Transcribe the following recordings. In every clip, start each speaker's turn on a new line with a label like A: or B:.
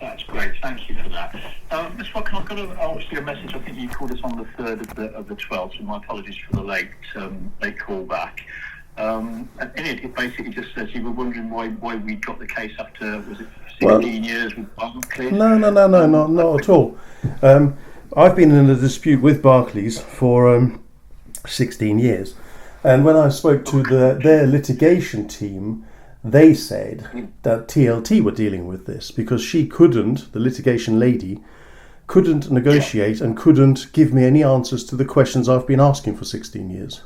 A: That's great. Thank you for that. Mr. Watkin, I've got obviously a message. I think you called us on the 3rd of the 12th, so my apologies for the late call back. And in it basically just says you were wondering why we got the case after, was it 16 years with Barclays?
B: No, not at all. I've been in a dispute with Barclays for 16 years. And when I spoke to their litigation team, they said that TLT were dealing with this because the litigation lady, couldn't negotiate and couldn't give me any answers to the questions I've been asking for 16 years.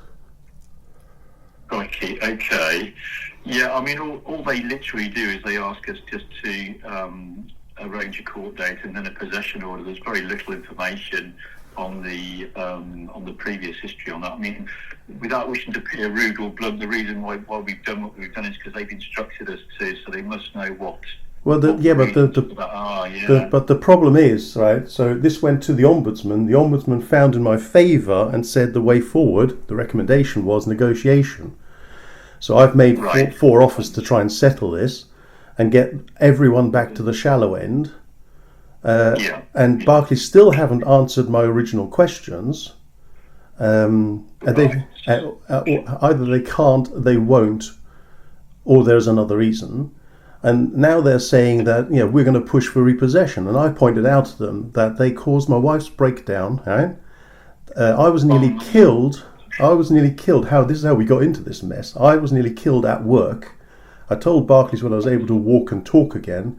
A: Okay. Yeah, I mean, all they literally do is they ask us just to arrange a court date and then a possession order. There's very little information on the previous history on that. I mean, without wishing to appear rude or blunt, the reason why we've done what we've done is because they've instructed us to, so they must know what.
B: Well, but the problem is, right, so this went to the ombudsman. The ombudsman found in my favour and said the way forward, the recommendation was negotiation. So I've made four offers to try and settle this and get everyone back to the shallow end. And Barclays still haven't answered my original questions. And either they can't, they won't, or there's another reason. And now they're saying that we're going to push for repossession. And I pointed out to them that they caused my wife's breakdown. Right? I was nearly killed. This is how we got into this mess. I was nearly killed at work. I told Barclays when I was able to walk and talk again.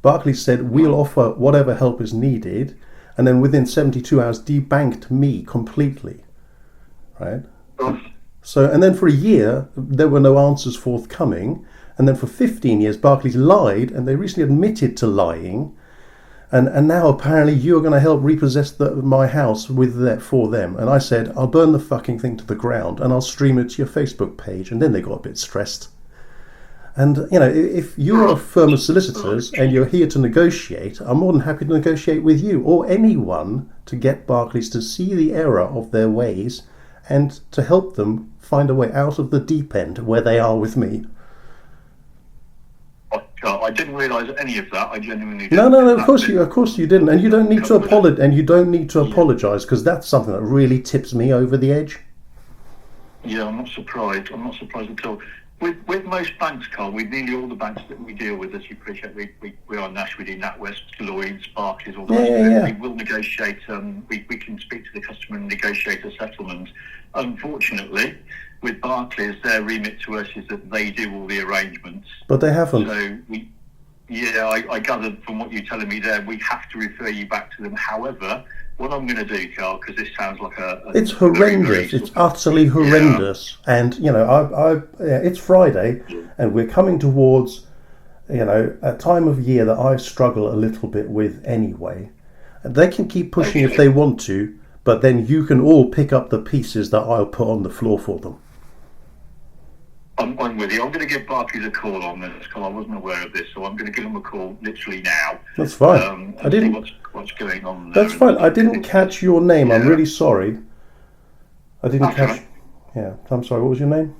B: Barclays said we'll offer whatever help is needed, and then within 72 hours debanked me completely. Right? So, and then for a year there were no answers forthcoming. And then for 15 years, Barclays lied, and they recently admitted to lying. And now apparently you're going to help repossess my house for them. And I said, I'll burn the fucking thing to the ground, and I'll stream it to your Facebook page. And then they got a bit stressed. And, if you're a firm of solicitors and you're here to negotiate, I'm more than happy to negotiate with you or anyone to get Barclays to see the error of their ways and to help them find a way out of the deep end where they are with me.
A: I didn't realise any of that. I genuinely didn't.
B: No. Of course you didn't, and you don't need to apologise. And you don't need to apologise because that's something that really tips me over the edge.
A: Yeah, I'm not surprised. I'm not surprised at all. With most banks, Carl, with nearly all the banks that we deal with, as you appreciate, we are Nash, we do NatWest, Lloyds, Barclays, all those. We will negotiate. We can speak to the customer and negotiate a settlement. Unfortunately, with Barclays, their remit to us is that they do all the arrangements.
B: But they haven't.
A: So I gathered from what you're telling me there, we have to refer you back to them. However, what I'm going to do, Carl, because this sounds like
B: it's horrendous. It's utterly horrendous. Yeah. And it's Friday, and we're coming towards a time of year that I struggle a little bit with anyway. And they can keep pushing if they want to, but then you can all pick up the pieces that I'll put on the floor for them.
A: I'm with you. I'm going to give Barclays a call on this, because I wasn't aware of this, so I'm going to give them a call literally now.
B: That's fine.
A: I didn't. See what's going on there.
B: That's fine. I didn't catch your name. Yeah. I'm really sorry. I didn't catch. Right. Yeah, I'm sorry. What was your name?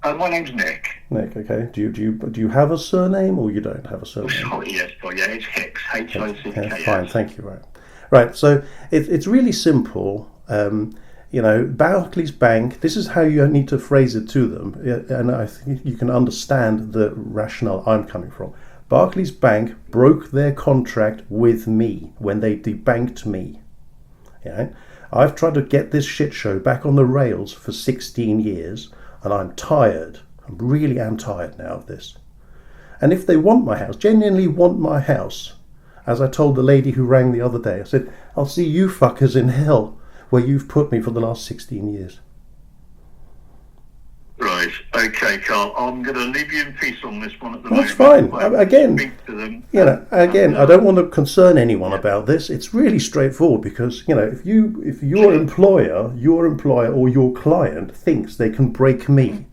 A: My name's Nick.
B: Nick. Okay. Do you have a surname, or you don't have a surname?
A: Sorry. Yes. Oh, yeah. It's Hicks. H-I-C-K.
B: Yeah, fine. Thank you. Right. So it's really simple. Barclays Bank, this is how you need to phrase it to them, and I think you can understand the rationale I'm coming from. Barclays Bank broke their contract with me when they debanked me. Yeah? I've tried to get this shit show back on the rails for 16 years, and I'm tired. I really am tired now of this. And if they want my house, genuinely want my house, as I told the lady who rang the other day, I said, I'll see you fuckers in hell where you've put me for the last 16 years.
A: Right. Okay, Carl. I'm going to leave you in peace on this one at the
B: moment. That's fine. Again,
A: speak to them.
B: I don't want to concern anyone about this. It's really straightforward because, if your employer or your client thinks they can break me,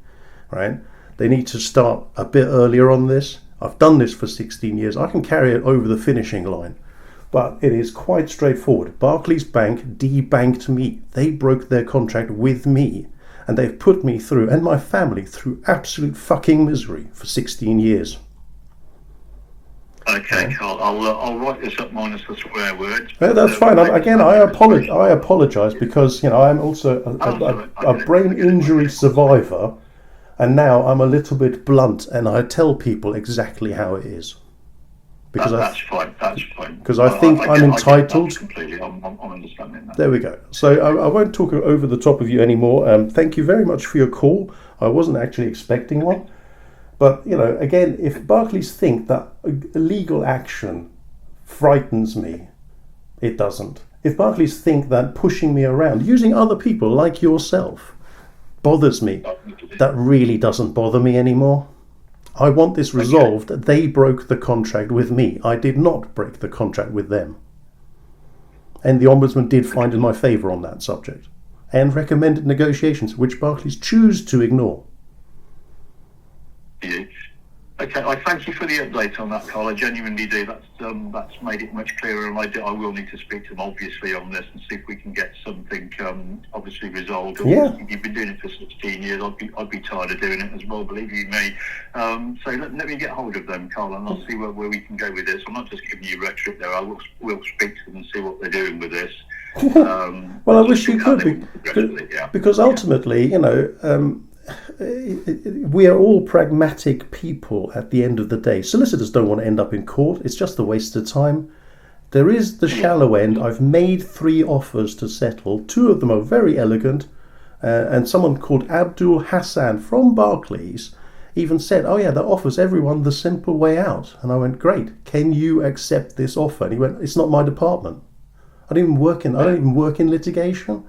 B: right? They need to start a bit earlier on this. I've done this for 16 years. I can carry it over the finishing line. But it is quite straightforward. Barclays Bank debanked me. They broke their contract with me. And they've put me through, and my family, through absolute fucking misery for 16 years.
A: Okay, Carl. I'll write this up minus the swear words.
B: No, that's fine. I apologise because I'm also a brain injury survivor, and now I'm a little bit blunt, and I tell people exactly how it is. Because
A: that's fine. That's fine.
B: Because I think I'm entitled.
A: Completely. I'm understanding that.
B: There we go. So I won't talk over the top of you anymore. Thank you very much for your call. I wasn't actually expecting one. But, again, if Barclays think that legal action frightens me, it doesn't. If Barclays think that pushing me around, using other people like yourself, bothers me, that really doesn't bother me anymore. I want this resolved. Okay. They broke the contract with me. I did not break the contract with them. And the Ombudsman did find in my favour on that subject and recommended negotiations, which Barclays choose to ignore.
A: Okay, I thank you for the update on that, Carl. I genuinely do. That's made it much clearer, and I will need to speak to them obviously on this and see if we can get something obviously resolved.
B: Yeah.
A: You've been doing it for 16 years. I'd be tired of doing it as well, believe you me. So let me get hold of them, Carl, and I'll see where we can go with this. I'm not just giving you rhetoric there. We'll speak to them and see what they're doing with this.
B: Well, I wish you could, because ultimately, we are all pragmatic people at the end of the day. Solicitors don't want to end up in court. It's just a waste of time. There is the shallow end. I've made 3 offers to settle. 2 of them are very elegant. And someone called Abdul Hassan from Barclays even said, oh yeah, that offers everyone the simple way out. And I went, great. Can you accept this offer? And he went, it's not my department. I don't even work in litigation.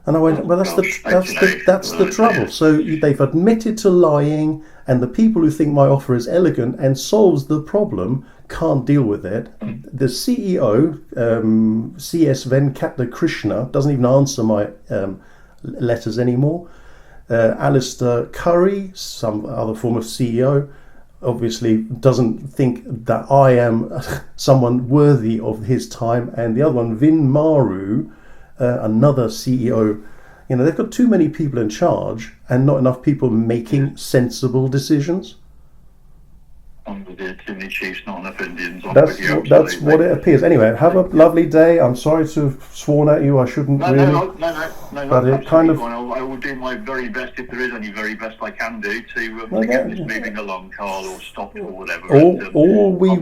B: And I went, well, that's the trouble. So they've admitted to lying, and the people who think my offer is elegant and solves the problem can't deal with it. The CEO, CS Venkata Krishna, doesn't even answer my letters anymore. Alistair Curry, some other former CEO, obviously doesn't think that I am someone worthy of his time. And the other one, Vin Maru, another CEO, they've got too many people in charge and not enough people making sensible decisions.
A: Too many chiefs, not enough Indians.
B: That's what it appears. Anyway, have a lovely day. I'm sorry to have sworn at you. I shouldn't really.
A: No.
B: But it kind of.
A: I will do my very best, if there is any very best I can do, to get this moving along, Carl, or stopped or whatever.
B: All we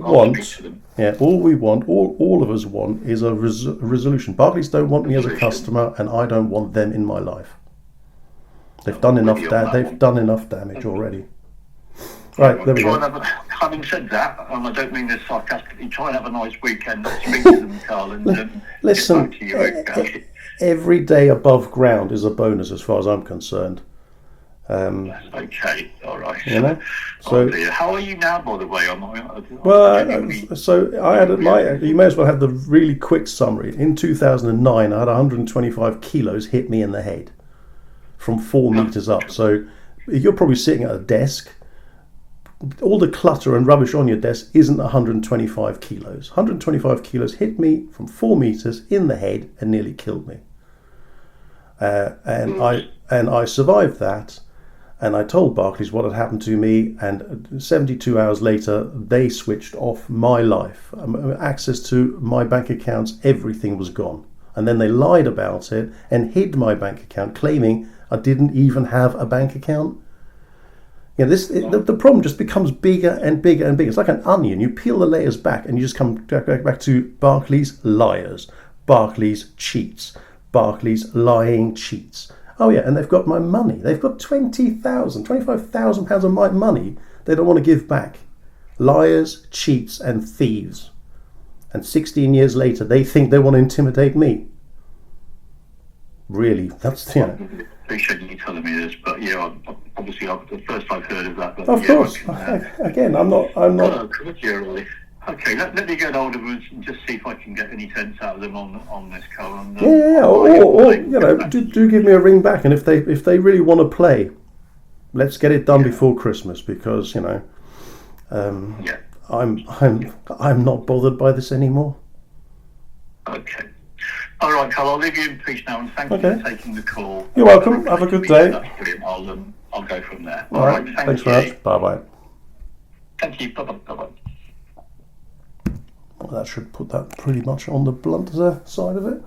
B: want, all of us want, is a resolution. Barclays don't want me as a customer, and I don't want them in my life. They've done enough. They've done enough damage already. Right, there we go.
A: Having said that, and I don't mean this sarcastically, try and have a nice weekend. Speak to them, Carl, and
B: listen.
A: Get back to you.
B: Every day above ground is a bonus, as far as I'm concerned.
A: Okay, all right.
B: So
A: how are you now, by the way?
B: So I had you may as well have the really quick summary. In 2009, I had 125 kilos hit me in the head from 4 meters up. So you're probably sitting at a desk. All the clutter and rubbish on your desk isn't 125 kilos. 125 kilos hit me from 4 meters in the head and nearly killed me. And I survived that. And I told Barclays what had happened to me, and 72 hours later, they switched off my life. Access to my bank accounts, everything was gone. And then they lied about it and hid my bank account, claiming I didn't even have a bank account. The problem just becomes bigger and bigger and bigger. It's like an onion. You peel the layers back and you just come back to Barclays liars, Barclays cheats, Barclays lying cheats. Oh yeah, and they've got my money. They've got £25,000 of my money they don't want to give back. Liars, cheats and thieves. And 16 years later, they think they want to intimidate me. Really, that's
A: I appreciate you telling me this, but obviously the first I've heard of that. But
B: of course, again, I'm not.
A: Okay, let me get hold of them and just see if I can get any sense out of them on this, Carl.
B: Or do give me a ring back, and if they really want to play, let's get it done before Christmas, because I'm not bothered by this anymore.
A: Okay. All right, Carl, I'll leave you in peace now, and thank you for taking the call.
B: You're welcome. Have a good day.
A: That's brilliant. I'll go from there.
B: All right. Thanks very much. Bye-bye.
A: Thank you. Bye-bye. Bye-bye.
B: That should put that pretty much on the blunter side of it.